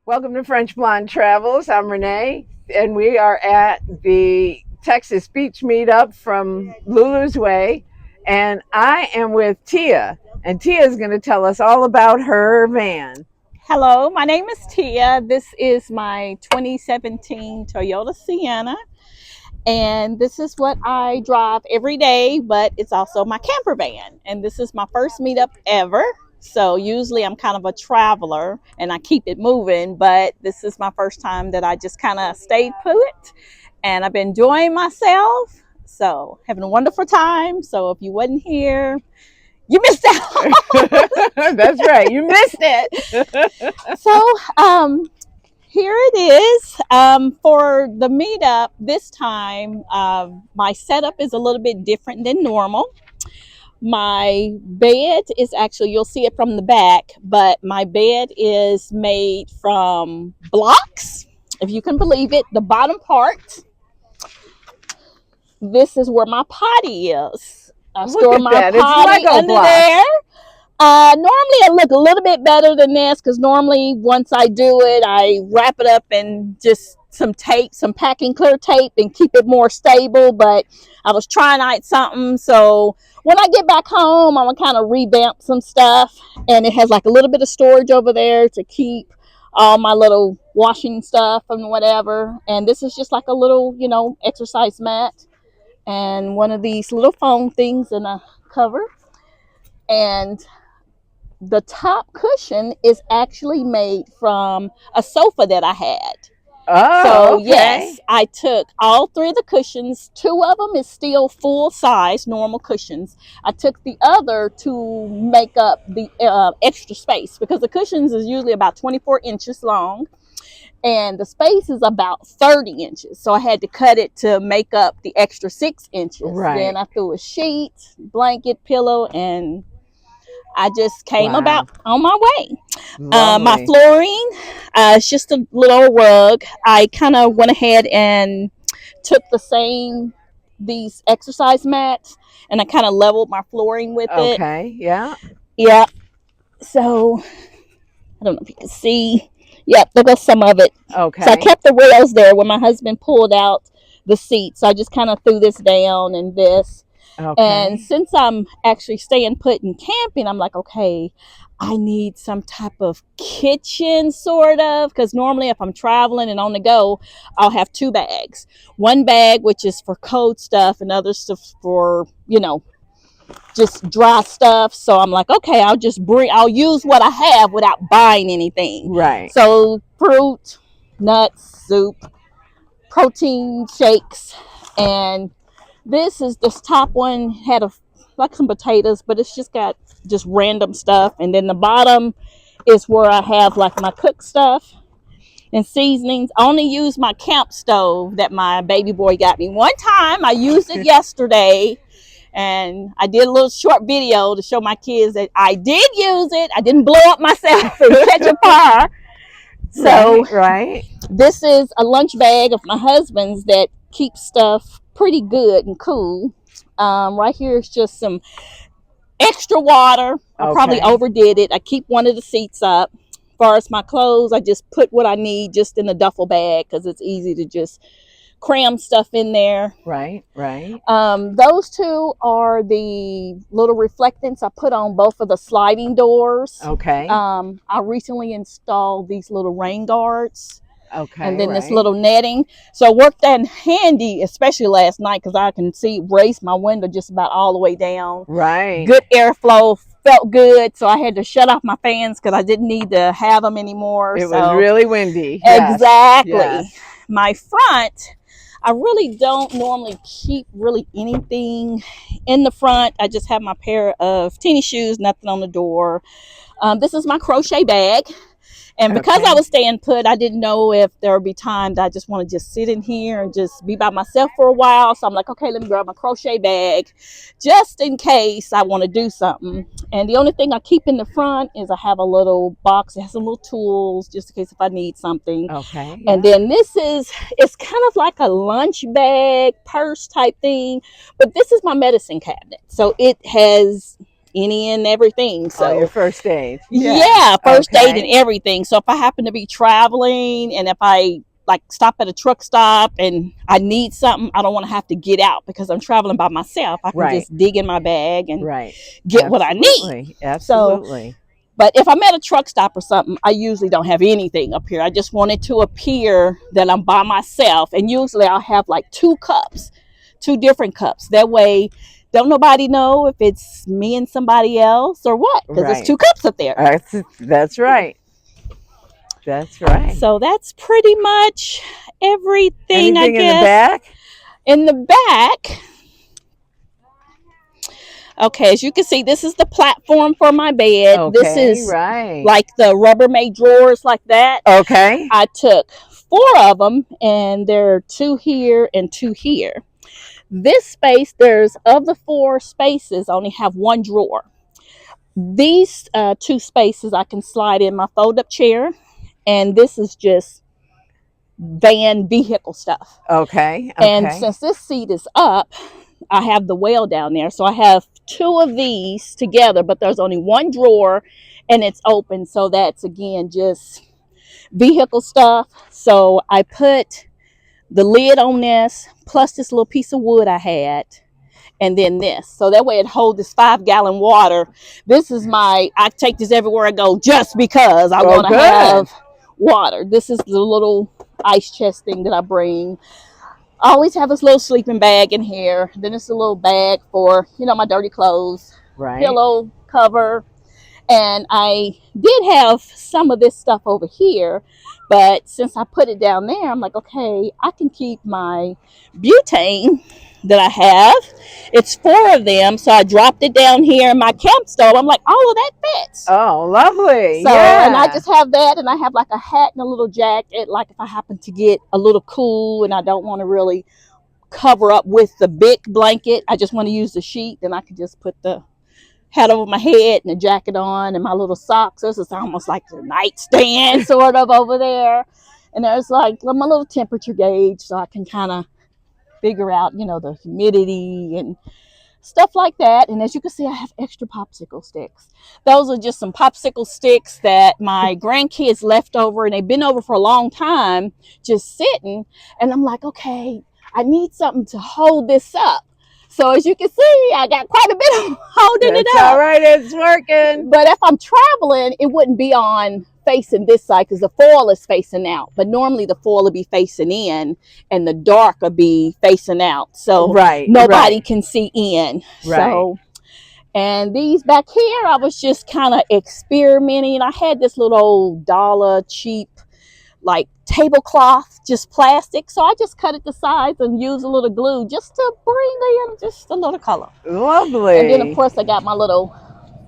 Welcome to French Blonde Travels. I'm Renee, and we are at the Texas Beach Meetup from Lulu's Way. And I am with Tia, and Tia is going to tell us all about her van. Hello, my name is Tia. This is my 2017 Toyota Sienna, and this is what I drive every day, but it's also my camper van. And this is my first meetup ever. So usually I'm kind of a traveler and I keep it moving, but this is my first time that I just kind of stayed put and I've been enjoying myself. So having a wonderful time. So if you wasn't here, you missed out. That's right, you missed it. So, here it is for the meetup. This time, my setup is a little bit different than normal. My bed is actually, you'll see it from the back, but my bed is made from blocks, if you can believe it. The bottom part, this is where my potty is. I store my that. It's potty Lego under blocks. there. Normally I look a little bit better than this because normally once I do it, I wrap it up in just some tape, some packing clear tape, and keep it more stable. But I was trying out something, so when I get back home, I'm gonna kind of revamp some stuff, and it has like a little bit of storage over there to keep all my little washing stuff and whatever. And this is just like a little, exercise mat and one of these little foam things and a cover. And the top cushion is actually made from a sofa that I had. Oh, So okay. yes, I took all three of the cushions. Two of them is still full size, normal cushions. I took the other to make up the extra space because the cushions is usually about 24 inches long and the space is about 30 inches. So I had to cut it to make up the extra 6 inches. Right. Then I threw a sheet, blanket, pillow, and I just came Wow. about on my way. My Lovely. flooring, it's just a little rug. I kind of went ahead and took these exercise mats, and I kind of leveled my flooring with it. Okay, yeah. Yeah. So I don't know if you can see. Yep, there goes some of it. Okay. So I kept the rails there when my husband pulled out the seat. So I just kind of threw this down and this. Okay. And since I'm actually staying put in camping, I'm like, okay, I need some type of kitchen, sort of, because normally if I'm traveling and on the go, I'll have two bags. One bag, which is for cold stuff, and other stuff for, just dry stuff. So I'm like, okay, I'll use what I have without buying anything. Right. So fruit, nuts, soup, protein shakes, and this top one had like some potatoes, but it's just got just random stuff. And then the bottom is where I have like my cook stuff and seasonings. I only use my camp stove that my baby boy got me one time. I used it yesterday, and I did a little short video to show my kids that I did use it. I didn't blow up myself and catch a fire. So right. This is a lunch bag of my husband's that keeps stuff pretty good and cool. Right here is just some extra water. I probably overdid it. I keep one of the seats up. As far as my clothes, I just put what I need just in the duffel bag because it's easy to just cram stuff in there. Right. Those two are the little reflectants I put on both of the sliding doors. Okay. I recently installed these little rain guards. Okay. And then this little netting. So it worked that handy, especially last night, because I can raise my window just about all the way down. Right. Good airflow, felt good. So I had to shut off my fans because I didn't need to have them anymore. It was really windy. Exactly. Yes. My front, I really don't normally keep really anything in the front. I just have my pair of teeny shoes, nothing on the door. This is my crochet bag. And because I was staying put, I didn't know if there would be times I just want to just sit in here and just be by myself for a while. So I'm like, okay, let me grab my crochet bag just in case I want to do something. And the only thing I keep in the front is I have a little box that has some little tools just in case if I need something. Okay. And then it's kind of like a lunch bag, purse type thing. But this is my medicine cabinet. So it has any and everything. Oh, your So first aid. yeah, first aid and Okay. everything. So if I happen to be traveling and if I like stop at a truck stop and I need something, I don't want to have to get out because I'm traveling by myself. I can Right. just dig in my bag and Right. get what I need. Absolutely. So, Absolutely. but if I'm at a truck stop or something, I usually don't have anything up here. I just want it to appear that I'm by myself. And usually I'll have like two cups, two different cups. That way, don't nobody know if it's me and somebody else or what, because there's Right. two cups up there. That's right. That's right. So that's pretty much everything, I Anything in the guess. back? In the back, okay, as you can see, this is the platform for my bed. This Okay, is right. like the Rubbermaid drawers like that. Okay. I took 4 of them, and there are 2 here and 2 here. This space, there's of the 4 spaces, I only have 1 drawer. These 2 spaces I can slide in my fold-up chair, and this is just van vehicle stuff. Okay. And Okay. since this seat is up, I have the whale down there. So I have 2 of these together, but there's only 1 drawer and it's open. So that's again just vehicle stuff. So I put the lid on this, plus this little piece of wood I had, and then this. So that way it holds this 5-gallon water. This is I take this everywhere I go just because I want to have water. This is the little ice chest thing that I bring. I always have this little sleeping bag in here. Then it's a little bag for, my dirty clothes, Right. pillow cover. And I did have some of this stuff over here, but since I put it down there, I'm like, okay, I can keep my butane that I have. It's 4 of them, so I dropped it down here in my camp stove. I'm like, all of that fits. Oh, lovely. So, yeah. and I just have that, and I have like a hat and a little jacket, like if I happen to get a little cool and I don't want to really cover up with the big blanket, I just want to use the sheet, then I can just put the hat over my head and a jacket on and my little socks. This is almost like a nightstand sort of over there. And there's like my little temperature gauge, so I can kind of figure out, the humidity and stuff like that. And as you can see, I have extra popsicle sticks. Those are just some popsicle sticks that my grandkids left over, and they've been over for a long time, just sitting. And I'm like, okay, I need something to hold this up. So as you can see, I got quite a bit of holding it up. All right, it's working. But if I'm traveling, it wouldn't be on facing this side because the foil is facing out. But normally the foil will be facing in and the dark will be facing out. So nobody can see in. Right. So, and these back here, I was just kind of experimenting. I had this little old dollar cheap like tablecloth, just plastic. So I just cut it to size and use a little glue just to bring in just a little color. Lovely. And then of course I got my little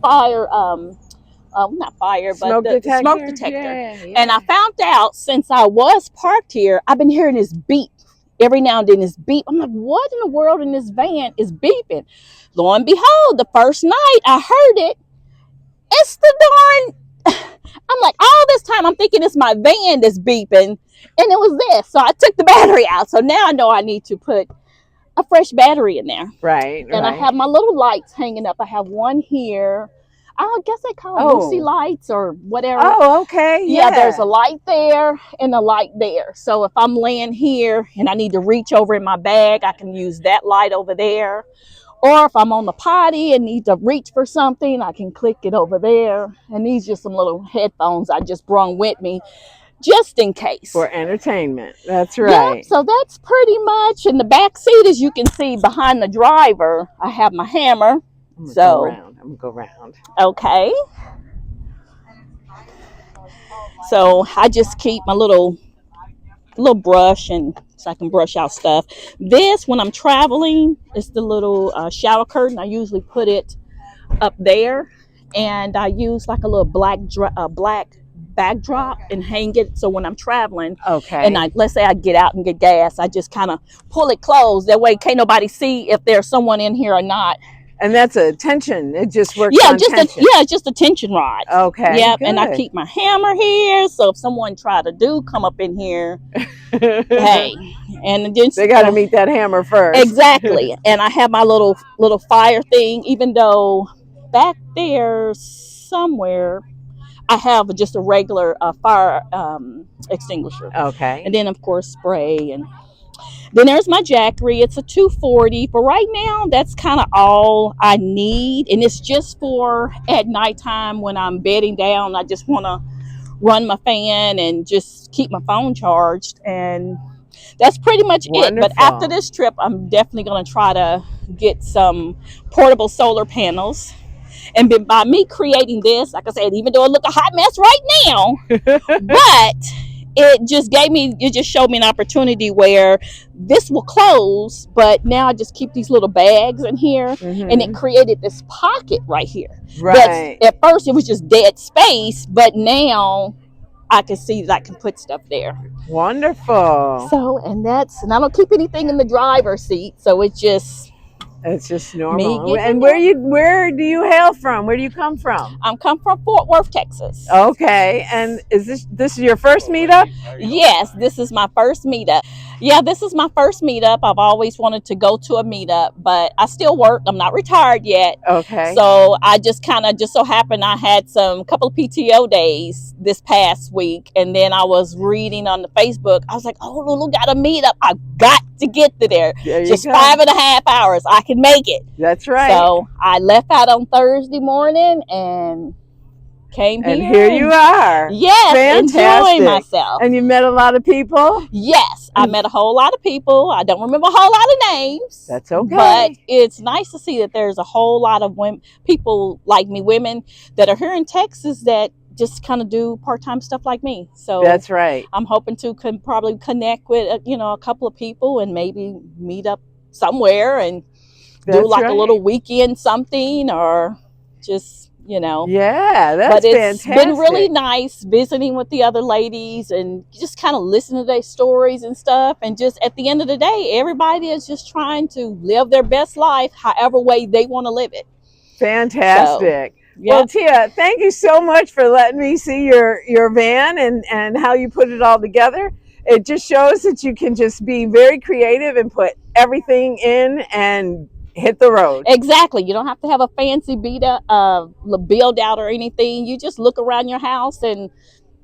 fire, not fire, but the smoke detector. Yeah. And I found out since I was parked here, I've been hearing this beep every now and then. This beep. I'm like, what in the world in this van is beeping? Lo and behold, the first night I heard it, it's the darn. I'm like, all this time I'm thinking it's my van that's beeping, and it was this. So I took the battery out. So now I know I need to put a fresh battery in there. Right. And I have my little lights hanging up. I have one here. I guess they call them Lucy lights or whatever. Oh, okay. Yeah, there's a light there and a light there. So if I'm laying here and I need to reach over in my bag, I can use that light over there. Or if I'm on the potty and need to reach for something, I can click it over there. And these are just some little headphones I just brought with me just in case. For entertainment. That's right. Yep, so that's pretty much. In the back seat, as you can see behind the driver, I have my hammer. I'm gonna go around. Okay. So I just keep my little brush and so I can brush out stuff. This, when I'm traveling, is the little shower curtain. I usually put it up there, and I use like a little black backdrop and hang it. So when I'm traveling, and let's say I get out and get gas, I just kind of pull it closed. That way, can't nobody see if there's someone in here or not. And that's a tension. It just works. Yeah, on tension. Just a tension rod. Okay. Yep. Good. And I keep my hammer here, so if someone try to come up in here, hey, and then they got to meet that hammer first. Exactly. And I have my little fire thing. Even though back there somewhere, I have just a regular fire extinguisher. Okay. And then, of course, spray. And then there's my Jackery. It's a 240. For right now, that's kind of all I need. And it's just for at nighttime when I'm bedding down. I just want to run my fan and just keep my phone charged. And that's pretty much it. But after Wonderful. this trip, I'm definitely going to try to get some portable solar panels. And by me creating this, like I said, even though it look a hot mess right now, but it just showed me an opportunity where this will close, but now I just keep these little bags in here, and it created this pocket right here. Right. That's, at first it was just dead space, but now I can see that I can put stuff there. Wonderful. So, and I don't keep anything in the driver's seat, so it's just normal. And where do you hail from? Where do you come from? I'm come from Fort Worth, Texas. Okay. And is this your first meetup? Yes, this is my first meetup. Yeah, this is my first meetup. I've always wanted to go to a meetup, but I still work. I'm not retired yet. Okay. So I just so happened I had some couple of PTO days this past week, and then I was reading on the Facebook. I was like, oh, Lulu got a meetup. I got to get to there. Just 5.5 hours. I can make it. That's right. So I left out on Thursday morning and came here. And here you are. Yes, fantastic. Enjoying myself. And you met a lot of people? Yes, I met a whole lot of people. I don't remember a whole lot of names. That's okay. But it's nice to see that there's a whole lot of people like me, women that are here in Texas that just kind of do part-time stuff like me. So that's right. I'm hoping to probably connect with a couple of people and maybe meet up somewhere and do like a little weekend something, or just Yeah, that's but it's fantastic. been really nice visiting with the other ladies and just kind of listening to their stories and stuff. And just at the end of the day, everybody is just trying to live their best life however way they want to live it. Fantastic. So, yeah. Well, Tia, thank you so much for letting me see your van and how you put it all together. It just shows that you can just be very creative and put everything in and hit the road. Exactly. You don't have to have a fancy build out or anything. You just look around your house and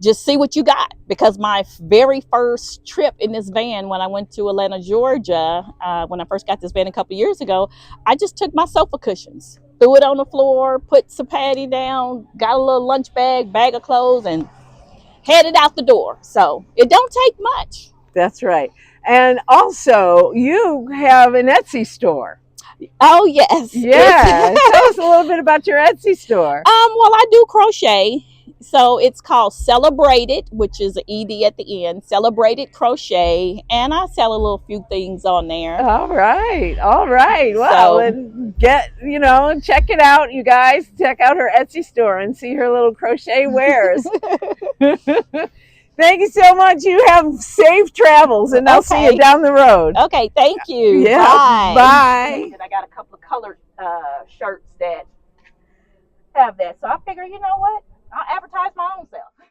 just see what you got. Because my very first trip in this van, when I went to Atlanta, Georgia, when I first got this van a couple years ago, I just took my sofa cushions, threw it on the floor, put some padding down, got a little lunch bag of clothes, and headed out the door. So it don't take much. That's right. And also, you have an Etsy store. Oh, yes. Yeah. Tell us a little bit about your Etsy store. Well, I do crochet. So it's called Celebrated, which is an ED at the end, Celebrated Crochet. And I sell a little few things on there. All right. Well, and check it out, you guys. Check out her Etsy store and see her little crochet wares. Thank you so much. You have safe travels, and I'll see you down the road. Okay, thank you. Yeah. Bye. And I got a couple of colored shirts that have that. So I figure, you know what? I'll advertise my own self.